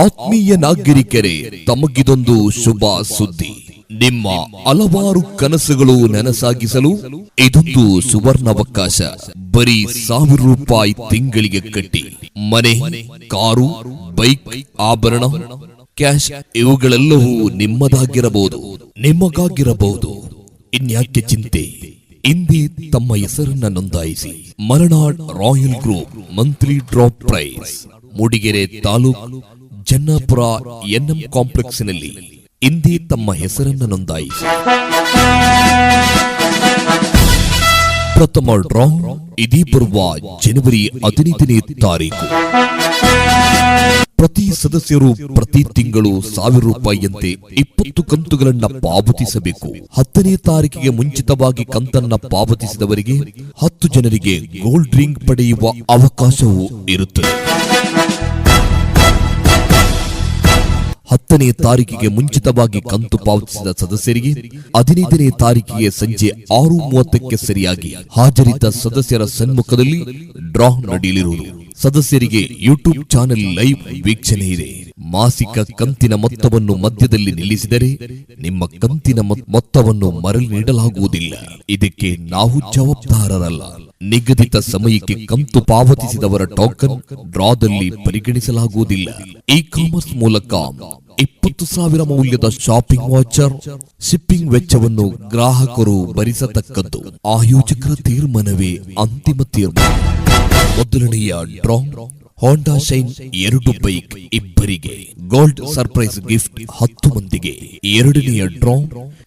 ಆತ್ಮೀಯ ನಾಗರಿಕರೇ, ತಮಗಿದೊಂದು ಶುಭ ಸುದ್ದಿ. ನಿಮ್ಮ ಹಲವಾರು ಕನಸುಗಳು ನನಸಾಗಿಸಲು ಇದೊಂದು ಸುವರ್ಣಾವಕಾಶ. ಬರೀ ₹1,000 ತಿಂಗಳಿಗೆ ಕಟ್ಟಿ ಮನೆ, ಕಾರು, ಬೈಕ್, ಆಭರಣ, ಕ್ಯಾಶ್ ಇವುಗಳೆಲ್ಲವೂ ನಿಮ್ಮಗಾಗಿರಬಹುದು. ಇನ್ಯಾಕೆ ಚಿಂತೆ? ಇಂದೇ ತಮ್ಮ ಹೆಸರನ್ನ ನೋಂದಾಯಿಸಿ. Malenad royal group monthly drop prize, Mudigere taluk, Jannapura NM ಕಾಂಪ್ಲೆಕ್ಸ್ನಲ್ಲಿ ಇಂದೇ ತಮ್ಮ ಹೆಸರನ್ನ ನೋಂದಾಯಿಸಿ. ಪ್ರಥಮ ಡ್ರಾ ಇದೀ ಬರುವ ಜನವರಿ 15ನೇ ತಾರೀಕು. ಪ್ರತಿ ಸದಸ್ಯರು ಪ್ರತಿ ತಿಂಗಳು ₹1,000 20 ಕಂತುಗಳನ್ನ ಪಾವತಿಸಬೇಕು. 10ನೇ ತಾರೀಕಿಗೆ ಮುಂಚಿತವಾಗಿ ಕಂತನ್ನ ಪಾವತಿಸಿದವರಿಗೆ 10 ಜನರಿಗೆ ಗೋಲ್ಡ್ ರಿಂಗ್ ಪಡೆಯುವ ಅವಕಾಶವೂ ಇರುತ್ತದೆ. 10ನೇ ತಾರೀಕಿಗೆ ಮುಂಚಿತವಾಗಿ ಕಂತು ಪಾವತಿಸಿದ ಸದಸ್ಯರಿಗೆ 15ನೇ ತಾರೀಕಿಗೆ ಸಂಜೆ 6:30ಕ್ಕೆ ಸರಿಯಾಗಿ ಹಾಜರಿದ್ದ ಸದಸ್ಯರ ಸನ್ಮುಖದಲ್ಲಿ ಡ್ರಾ ನಡೆಯಲಿರುವುದು. ಸದಸ್ಯರಿಗೆ ಯೂಟ್ಯೂಬ್ ಚಾನೆಲ್ ಲೈವ್ ವೀಕ್ಷಣೆ ಇದೆ. ಮಾಸಿಕ ಕಂತಿನ ಮೊತ್ತವನ್ನು ಮಧ್ಯದಲ್ಲಿ ನಿಲ್ಲಿಸಿದರೆ ನಿಮ್ಮ ಕಂತಿನ ಮೊತ್ತವನ್ನು ಮರಳಿ ನೀಡಲಾಗುವುದಿಲ್ಲ. ಇದಕ್ಕೆ ನಾವು ಜವಾಬ್ದಾರರಲ್ಲ. ನಿಗದಿತ ಸಮಯಕ್ಕೆ ಕಂತು ಪಾವತಿಸಿದವರ ಟೋಕನ್ ಡ್ರಾದಲ್ಲಿ ಪರಿಗಣಿಸಲಾಗುವುದಿಲ್ಲ. ಇ ಕಾಮರ್ಸ್ ಮೂಲಕ 20,000 ಮೌಲ್ಯದ ಶಾಪಿಂಗ್ ವಾಚರ್, ಶಿಪ್ಪಿಂಗ್ ವೆಚ್ಚವನ್ನು ಗ್ರಾಹಕರು ಭರಿಸತಕ್ಕದ್ದು. ಆಯೋಜಕರ ತೀರ್ಮಾನವೇ ಅಂತಿಮ ತೀರ್ಮಾನ. ಮೊದಲನೆಯ ಡ್ರಾ ಹೋಂಡಾ ಶೈನ್ 2 ಬೈಕ್ ಇಬ್ಬರಿಗೆ, ಗೋಲ್ಡ್ ಸರ್ಪ್ರೈಸ್ ಗಿಫ್ಟ್ 10 ಮಂದಿಗೆ. ಎರಡನೆಯ ಡ್ರಾ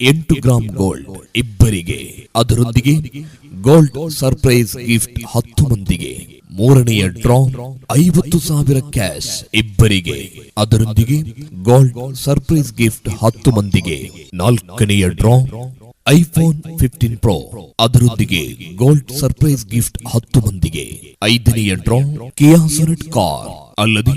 8 ಗ್ರಾಂ ಗೋಲ್ಡ್ ಇಬ್ಬರಿಗೆ, ಅದರೊಂದಿಗೆ ಗೋಲ್ಡ್ ಸರ್ಪ್ರೈಸ್ ಗಿಫ್ಟ್ 10 ಮಂದಿಗೆ. ಮೂರನೆಯ ಡ್ರಾ 50,000 ಕ್ಯಾಶ್ ಇಬ್ಬರಿಗೆ, ಅದರೊಂದಿಗೆ ಗೋಲ್ಡ್ ಸರ್ಪ್ರೈಸ್ ಗಿಫ್ಟ್ 10 ಮಂದಿಗೆ. ನಾಲ್ಕನೆಯ ಡ್ರಾ ಐಫೋನ್ 15 Pro, ಅದರೊಂದಿಗೆ ಗೋಲ್ಡ್ ಸರ್ಪ್ರೈಸ್ ಗಿಫ್ಟ್ 10 ಮಂದಿಗೆ. ಐದನೆಯ ಡ್ರಾ ಕಿಯಾ ಸೊನೆಟ್ ಕಾರ್, ಅಲ್ಲದೆ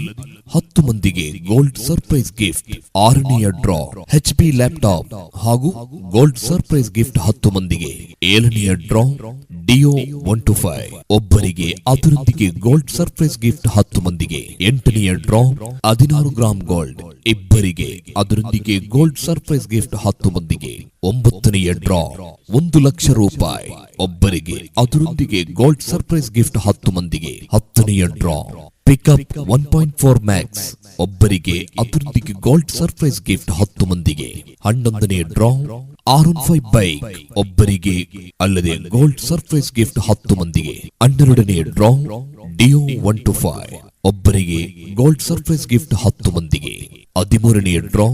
10 ಮಂದಿಗೆ ಗೋಲ್ಡ್ ಸರ್ಪ್ರೈಸ್ ಗಿಫ್ಟ್. ಆರನೆಯ ಡ್ರಾ HP ಲ್ಯಾಪ್ಟಾಪ್ ಹಾಗೂ ಗೋಲ್ಡ್ ಸರ್ಪ್ರೈಸ್ ಗಿಫ್ಟ್ 10 ಮಂದಿಗೆ. ಏಳನೆಯ ಡ್ರಾ ಡಿಯೋ 125 ಒಬ್ಬರಿಗೆ, ಅದರೊಂದಿಗೆ ಗೋಲ್ಡ್ ಸರ್ಪ್ರೈಸ್ ಗಿಫ್ಟ್ 10 ಮಂದಿಗೆ. ಎಂಟನೆಯ ಡ್ರಾ 16 ಗ್ರಾಂ ಗೋಲ್ಡ್ ಇಬ್ಬರಿಗೆ, ಅದರೊಂದಿಗೆ ಗೋಲ್ಡ್ ಸರ್ಪ್ರೈಸ್ ಗಿಫ್ಟ್ 10 ಮಂದಿಗೆ. ಒಂಬತ್ತನೆಯ ಡ್ರಾ ₹1,00,000 ಒಬ್ಬರಿಗೆ, ಅದರೊಂದಿಗೆ ಗೋಲ್ಡ್ ಸರ್ಪ್ರೈಸ್ ಗಿಫ್ಟ್ 10 ಮಂದಿಗೆ. ಹತ್ತನೆಯ ಡ್ರಾ ಪಿಕಪ್ 1.4 ಮ್ಯಾಕ್ಸ್ ಒಬ್ಬರಿಗೆ, ಅದರೊಂದಿಗೆ ಗೋಲ್ಡ್ ಸರ್ಪ್ರೈಸ್ ಗಿಫ್ಟ್ 10 ಮಂದಿಗೆ. 11ನೇ ಡ್ರಾ R15 ಬೈಕ್ ಒಬ್ಬರಿಗೆ, ಅಲ್ಲದೆ ಗೋಲ್ಡ್ ಸರ್ಪ್ರೈಸ್ ಗಿಫ್ಟ್ 10 ಮಂದಿಗೆ. 12ನೇ ಡ್ರಾ ಡಿಯೋ 125 ಒಬ್ಬರಿಗೆ, ಗೋಲ್ಡ್ ಸರ್ಪ್ರೈಸ್ ಗಿಫ್ಟ್ 10 ಮಂದಿಗೆ. 13ನೇ ಡ್ರಾ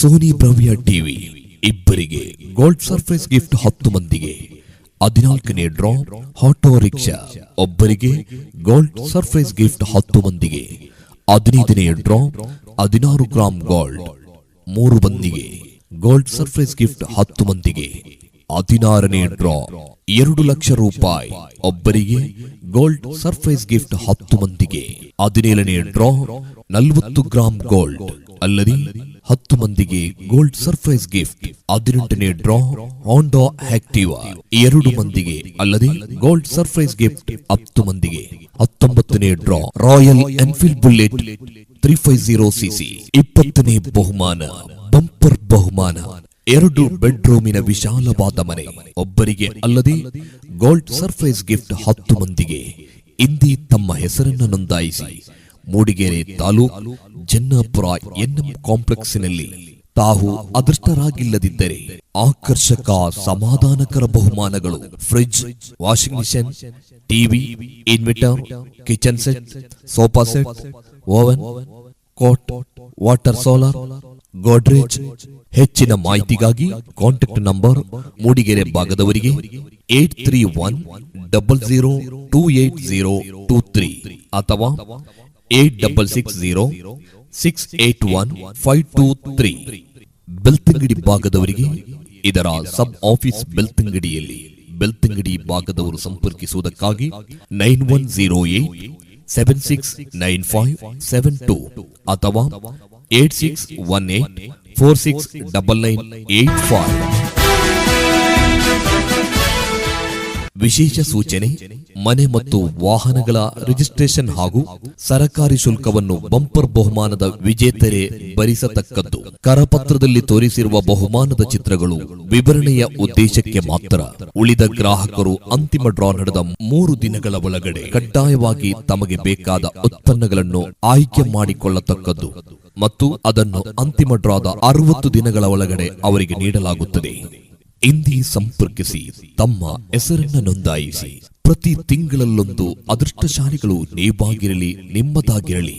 ಸೋನಿ ಬ್ರವ್ಯ ಟಿವಿ ಇಬ್ಬರಿಗೆ, ಗೋಲ್ಡ್ ಸರ್ಪ್ರೈಸ್ ಗಿಫ್ಟ್ 10 ಮಂದಿಗೆ. 14ನೇ ಡ್ರಾ ಆಟೋ ರಿಕ್ಷಾ ಒಬ್ಬರಿಗೆ, ಗೋಲ್ಡ್ ಸರ್ಪ್ರೈಸ್ ಗಿಫ್ಟ್ 10 ಮಂದಿಗೆ. 15ನೇ ಡ್ರಾ 16 ಗ್ರಾಂ ಗೋಲ್ಡ್ 3 ಮಂದಿಗೆ, ಗೋಲ್ಡ್ ಸರ್ಪ್ರೈಸ್ ಗಿಫ್ಟ್ 10 ಮಂದಿಗೆ. 16ನೇ ಡ್ರಾ ₹2,00,000 ಒಬ್ಬರಿಗೆ, ಗೋಲ್ಡ್ ಸರ್ಪ್ರೈಸ್ ಗಿಫ್ಟ್ 10 ಮಂದಿಗೆ. 17ನೇ ಡ್ರಾ 40 ಗ್ರಾಂ ಗೋಲ್ಡ್, ಅಲ್ಲದೆ 10 ಮಂದಿಗೆ ಗೋಲ್ಡ್ ಸರ್ಪ್ರೈಸ್ ಗಿಫ್ಟ್. 18ನೇ ಡ್ರಾ ಹೋಂಡಾ ಆಕ್ಟಿವಾ 2 ಮಂದಿಗೆ, ಅಲ್ಲದೆ ಗೋಲ್ಡ್ ಸರ್ಪ್ರೈಸ್ ಗಿಫ್ಟ್ 10 ಮಂದಿಗೆ. 19ನೇ draw Royal Enfield Bullet 350cc 20ನೇ ಬಹುಮಾನ ಬಂಪರ್ ಬಹುಮಾನ 2 ಬೆಡ್ರೂಮಿನ ವಿಶಾಲವಾದ ಮನೆ ಒಬ್ಬರಿಗೆ, ಅಲ್ಲದೆ ಗೋಲ್ಡ್ ಸರ್ಪ್ರೈಸ್ ಗಿಫ್ಟ್ 10 ಮಂದಿಗೆ. ಇಂದೇ ತಮ್ಮ ಹೆಸರನ್ನು ನೋಂದಾಯಿಸಿ. ಮೂಡಿಗೆರೆ ತಾಲೂಕು, ಜನ್ನಾಪುರ ಎನ್ಎಂ ಕಾಂಪ್ಲೆಕ್ಸ್ನಲ್ಲಿ. ತಾವು ಅದೃಷ್ಟರಾಗಿಲ್ಲದಿದ್ದರೆ ಆಕರ್ಷಕ ಸಮಾಧಾನಕರ ಬಹುಮಾನಗಳು: fridge, washing machine, TV, inverter, kitchen set, sofa set, oven, coat, water solar, Godrej. ಹೆಚ್ಚಿನ ಮಾಹಿತಿಗಾಗಿ ಕಾಂಟ್ಯಾಕ್ಟ್ ನಂಬರ್ ಮೂಡಿಗೆರೆ ಭಾಗದವರಿಗೆ 8310028023 ಅಥವಾ 8660681523. ಬೆಳ್ತಂಗಡಿ ಭಾಗದವರಿಗೆ ಇದರ ಸಬ್ ಆಫೀಸ್ ಬೆಳ್ತಂಗಡಿಯಲ್ಲಿ. ಬೆಳ್ತಂಗಡಿ ಭಾಗದವರು ಸಂಪರ್ಕಿಸುವುದಕ್ಕಾಗಿ 9108769572 ಅಥವಾ 8618469985. ವಿಶೇಷ ಸೂಚನೆ: ಮನೆ ಮತ್ತು ವಾಹನಗಳ ರಿಜಿಸ್ಟ್ರೇಷನ್ ಹಾಗೂ ಸರಕಾರಿ ಶುಲ್ಕವನ್ನು ಬಂಪರ್ ಬಹುಮಾನದ ವಿಜೇತರೇ ಭರಿಸತಕ್ಕದ್ದು. ಕರಪತ್ರದಲ್ಲಿ ತೋರಿಸಿರುವ ಬಹುಮಾನದ ಚಿತ್ರಗಳು ವಿವರಣೆಯ ಉದ್ದೇಶಕ್ಕೆ ಮಾತ್ರ. ಉಳಿದ ಗ್ರಾಹಕರು ಅಂತಿಮ ಡ್ರಾ ನಡೆದ 3 ದಿನಗಳ ಒಳಗಡೆ ಕಡ್ಡಾಯವಾಗಿ ತಮಗೆ ಬೇಕಾದ ಉತ್ಪನ್ನಗಳನ್ನು ಆಯ್ಕೆ ಮಾಡಿಕೊಳ್ಳತಕ್ಕದ್ದು ಮತ್ತು ಅದನ್ನು ಅಂತಿಮ ಡ್ರಾದ 60 ದಿನಗಳ ಒಳಗಡೆ ಅವರಿಗೆ ನೀಡಲಾಗುತ್ತದೆ. ಇಂದೇ ಸಂಪರ್ಕಿಸಿ, ತಮ್ಮ ಹೆಸರನ್ನು ನೋಂದಾಯಿಸಿ. ಪ್ರತಿ ತಿಂಗಳಲ್ಲೊಂದು ಅದೃಷ್ಟಶಾಲಿಗಳು ನೀವಾಗಿರಲಿ, ನಿಮ್ಮದಾಗಿರಲಿ.